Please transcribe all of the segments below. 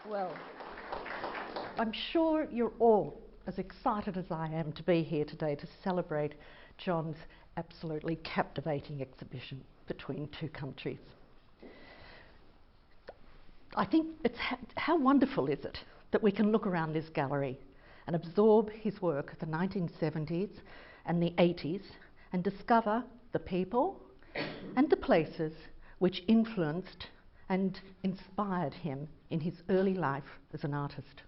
Well, I'm sure you're all as excited as I am to be here today to celebrate John's absolutely captivating exhibition, Between Two Countries. I think how wonderful is it that we can look around this gallery and absorb his work of the 1970s and the 80s and discover the people and the places which influenced and inspired him in his early life as an artist.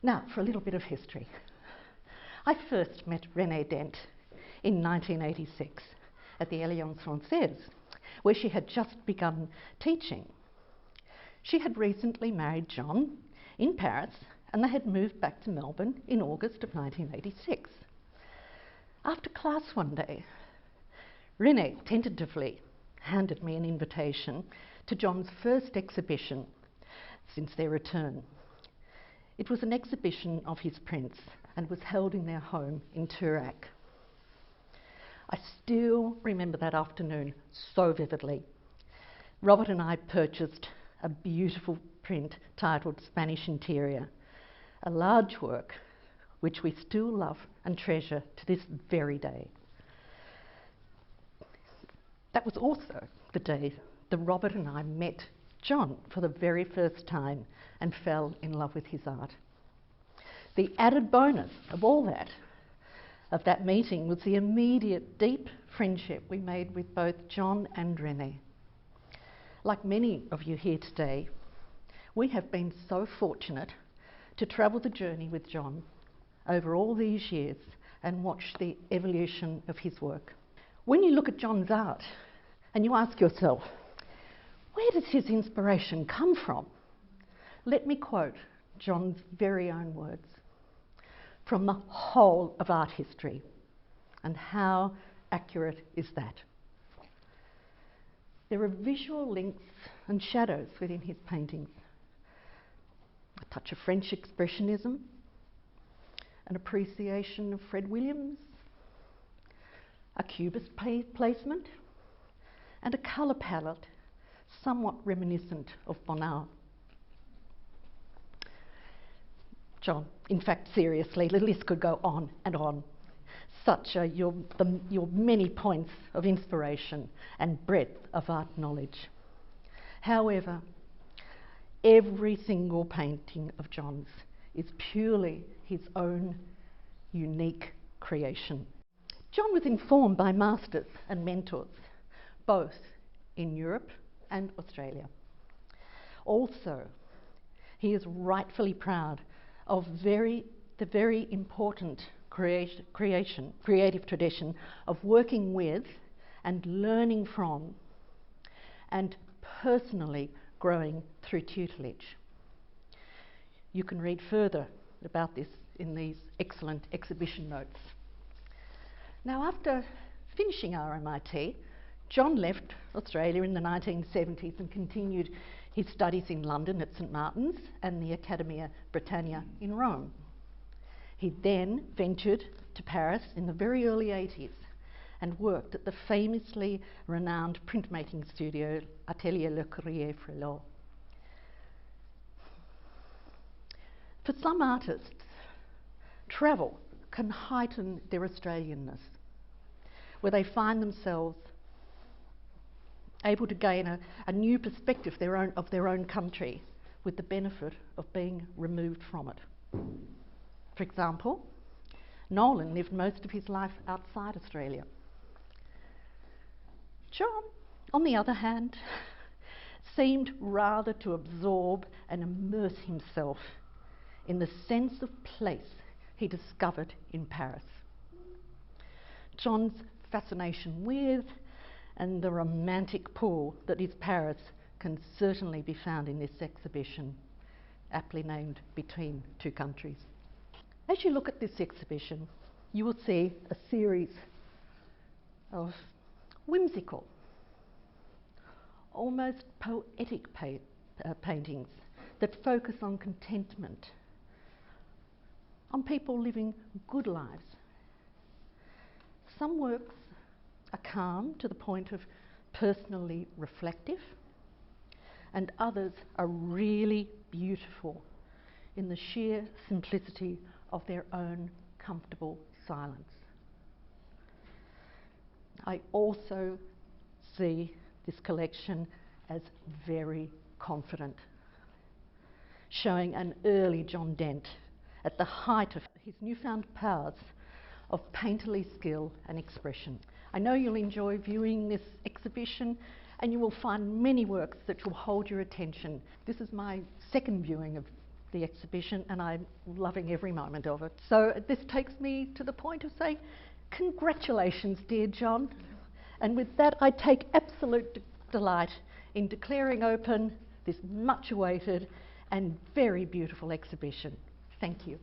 Now, for a little bit of history. I first met Renee Dent in 1986 at the Alliance Française, where she had just begun teaching. She had recently married John in Paris, and they had moved back to Melbourne in August of 1986. After class one day, Renee tentatively handed me an invitation to John's first exhibition since their return. It was an exhibition of his prints and was held in their home in Toorak. I still remember that afternoon so vividly. Robert and I purchased a beautiful print titled Spanish Interior, a large work which we still love and treasure to this very day. That was also the day that Robert and I met John for the very first time and fell in love with his art. The added bonus of all that, of that meeting, was the immediate deep friendship we made with both John and Renee. Like many of you here today, we have been so fortunate to travel the journey with John over all these years and watch the evolution of his work. When you look at John's art and you ask yourself, where does his inspiration come from? Let me quote John's very own words from the whole of art history. And how accurate is that? There are visual links and shadows within his paintings, a touch of French expressionism, an appreciation of Fred Williams, a cubist placement, and a colour palette somewhat reminiscent of Bonnard. John, in fact, seriously, the list could go on and on. Such are your many points of inspiration and breadth of art knowledge. However, every single painting of John's is purely his own unique creation. John was informed by masters and mentors, both in Europe and Australia. Also, he is rightfully proud of the very important creative tradition of working with and learning from and personally growing through tutelage. You can read further about this in these excellent exhibition notes. Now, after finishing RMIT, John left Australia in the 1970s and continued his studies in London at St Martin's and the Accademia Britannica in Rome. He then ventured to Paris in the very early 80s and worked at the famously renowned printmaking studio Atelier Le Courrier Frelot. For some artists, travel can heighten their Australianness, where they find themselves able to gain a new perspective of their own country with the benefit of being removed from it. For example, Nolan lived most of his life outside Australia. John, on the other hand, seemed rather to absorb and immerse himself in the sense of place he discovered in Paris. John's fascination with and the romantic pull that is Paris can certainly be found in this exhibition, aptly named Between Two Countries. As you look at this exhibition, you will see a series of whimsical, almost poetic paintings that focus on contentment, on people living good lives. Some works are calm to the point of personally reflective. and others are really beautiful in the sheer simplicity of their own comfortable silence. I also see this collection as very confident, showing an early John Dent at the height of his newfound powers of painterly skill and expression. I know you'll enjoy viewing this exhibition, and you will find many works that will hold your attention. This is my second viewing of the exhibition, and I'm loving every moment of it. So this takes me to the point of saying, congratulations, dear John. And with that, I take absolute delight in declaring open this much awaited and very beautiful exhibition. Thank you.